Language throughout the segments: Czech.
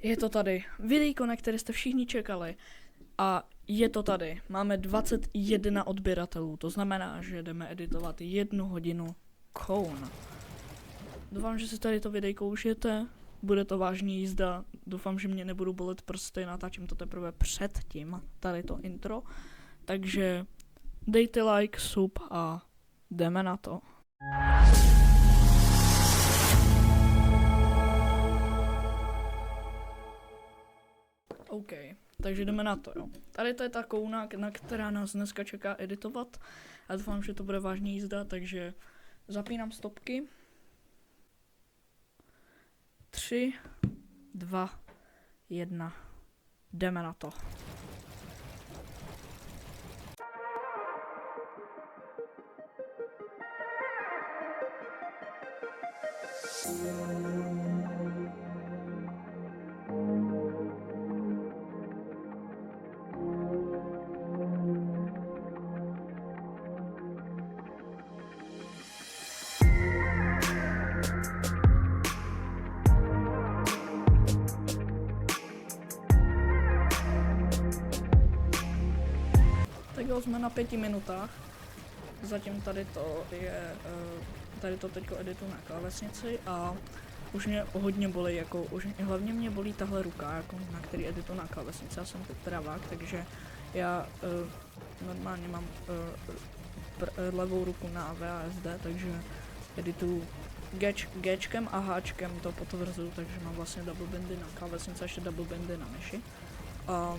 Je to tady. Videjko, na které jste všichni čekali. A je to tady. Máme 21 odběratelů. To znamená, že jdeme editovat 1 hodinu Kone. Doufám, že si tady to videjko užijete. Bude to vážný jízda. Doufám, že mě nebudou bolet prsty. Natáčím to teprve předtím. Tady to intro. Takže dejte like, sub a jdeme na to. OK, takže jdeme na to, jo. Tady to je ta kouna, na která nás dneska čeká editovat. A doufám, že to bude vážný jízda, takže zapínám stopky. 3, 2, 1. Jdeme na to. Tak jo, jsme na 5 minutách. Zatím tady to je, tady to teďko editu na klávesnici a už mě hodně bolí, jako už hlavně mě bolí tahle ruka, jako na který editu na klávesnici. Já jsem pravák, takže já normálně mám levou ruku na VASD, takže editu Gčkem a Hčkem to potvrzuju, takže mám vlastně double bandy na klávesnici a ještě double bandy na myši. A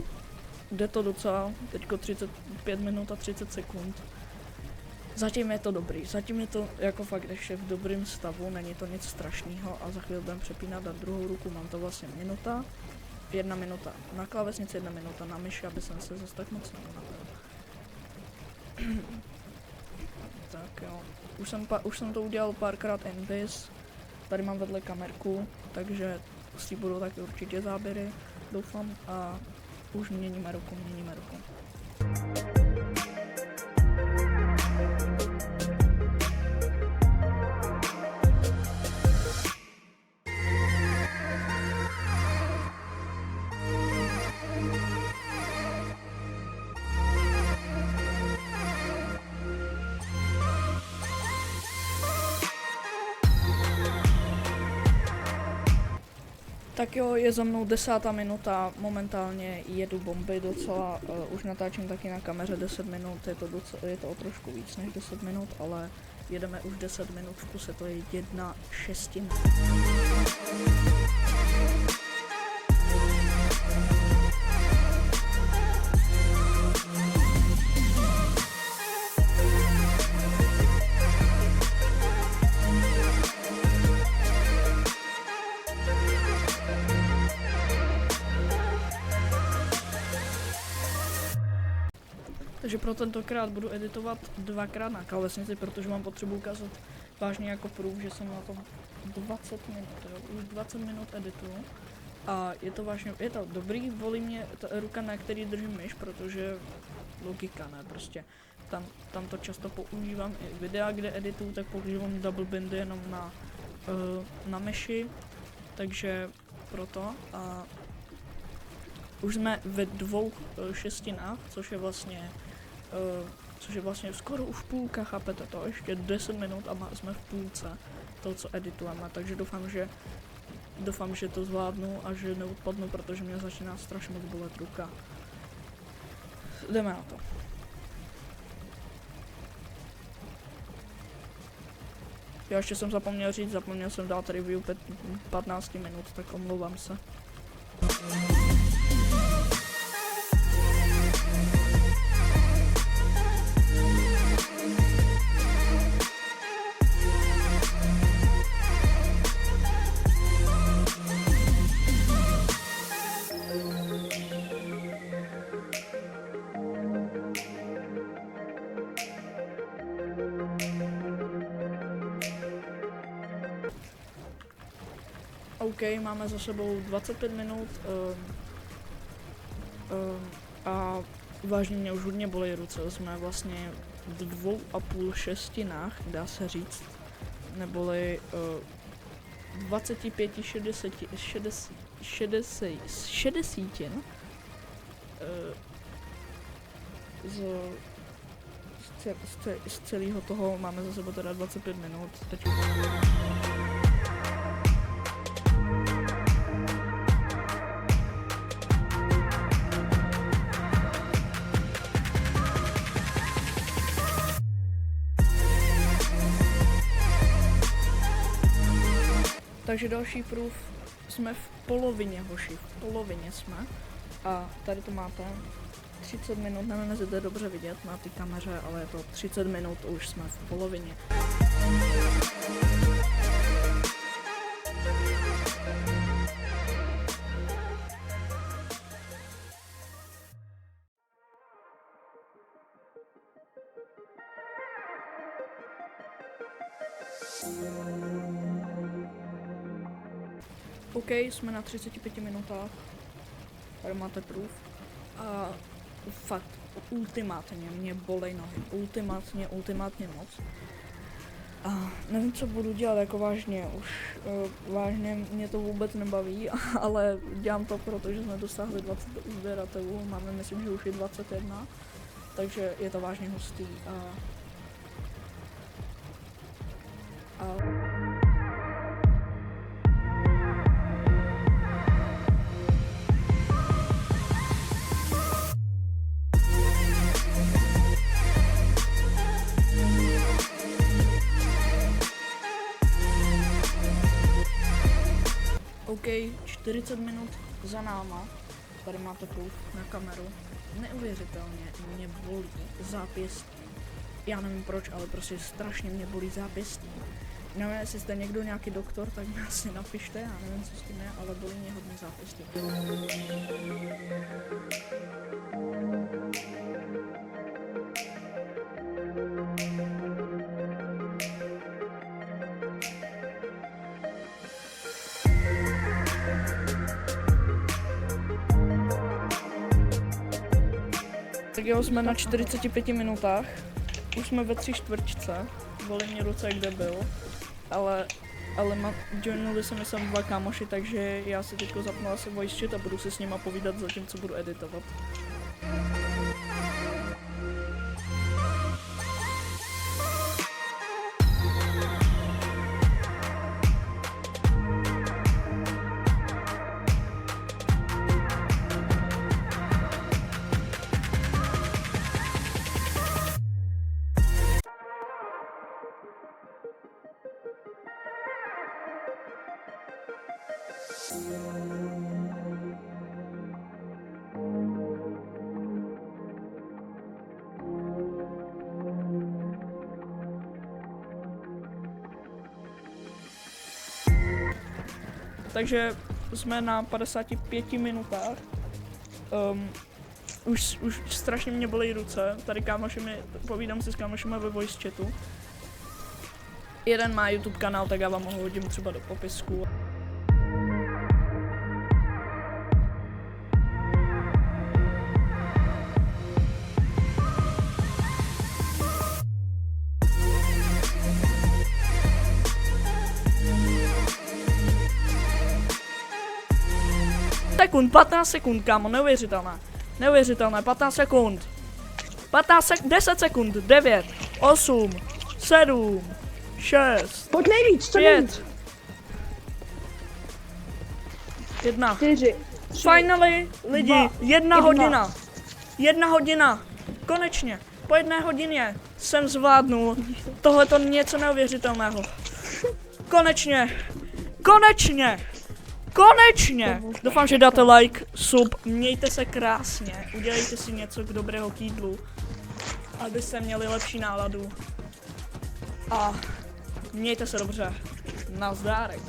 jde to docela, teďko 35 minut a 30 sekund. Zatím je to dobrý, zatím je to jako fakt ještě v dobrém stavu, není to nic strašného a za chvíli budeme přepínat na druhou ruku, mám to vlastně minuta, 1 minuta na klávesnici, 1 minuta na myši, aby jsem se zase tak moc neunavil. Tak jo, už jsem to udělal párkrát invis, tady mám vedle kamerku, takže s tím budou taky určitě záběry, doufám, a už měníme ruku. Tak jo, je za mnou 10. minuta, momentálně jedu bomby docela, už natáčím taky na kameře 10 minut, je to o trošku víc než 10 minut, ale jedeme už 10 minut v kuse, to je 1/6. Takže pro tentokrát budu editovat 2krát na klávesnici, protože mám potřebu ukázat vážně jako prův, že jsem na tom 20 minut, jo, už 20 minut editu. A je to vážně, je to dobrý, volí mě ta ruka, na který držím myš, protože logika, ne, prostě tam to často používám i videa, kde edituju, tak používám double bandy jenom na myši, takže proto. A už jsme ve 2/6, což je vlastně skoro už půlka, chápete to, ještě 10 minut a jsme v půlce toho, co editujeme, takže doufám, že to zvládnu a že neodpadnu, protože mě začíná strašně moc bolet ruka. Jdeme na to. Já ještě jsem zapomněl jsem dát review 15 minut, tak omlouvám se. OK, máme za sebou 25 minut a vážně mě už hodně bolí ruce, jsme vlastně v 2,5/6, dá se říct, neboli 25, 60, 60 z celého toho máme za sebou teda 25 minut. Teď. Takže další proof, jsme v polovině, hoši, v polovině jsme. A tady to máte 30 minut, nevím, jestli to je dobře vidět na té kameře, ale je to 30 minut, už jsme v polovině. OK, jsme na 35 minutách. Tady máte proof. A fakt, ultimátně mě bolej nohy. Ultimátně moc. A nevím, co budu dělat, jako vážně, už vážně mě to vůbec nebaví, ale dělám to, protože jsme dosáhli 20 sběratelů, máme, myslím, že už je 21, takže je to vážně hustý. OK, 40 minut za náma, tady máte proof na kameru, neuvěřitelně mě bolí zápěstí, já nevím proč, ale prostě strašně mě bolí zápěstí. Nevím, jestli jste někdo nějaký doktor, tak mi asi napište, já nevím, co s tím je, ale bolí mě hodně zápěstí. Tak jo, jsme na 45 minutách, už jsme ve 3/4, bolí mě ruce, kde byl, ale joinuli se mi sem 2 kámoši, takže já si teďko zapnu asi voice chat a budu si s nima povídat zatímco budu editovat. Takže jsme na 55 minutách. Už strašně mě bolí ruce. Tady povídám si s kámošemi ve voice chatu. Jeden má YouTube kanál, tak já vám ho hodím třeba do popisku. Sekund, 15 sekund, kámo, neuvěřitelné, 15 sekund. 10 sekund, 9, 8, 7, 6, Pojď nejvíc, co 5, nejvíc. 1. 4. Finally, lidi, 2, 1 hodina. 1 hodina. Konečně, po 1 hodině jsem zvládnul tohleto něco neuvěřitelného. Konečně. Doufám, že dáte like, sub, mějte se krásně, udělejte si něco k dobrého k jídlu, abyste měli lepší náladu a mějte se dobře. Nazdárek.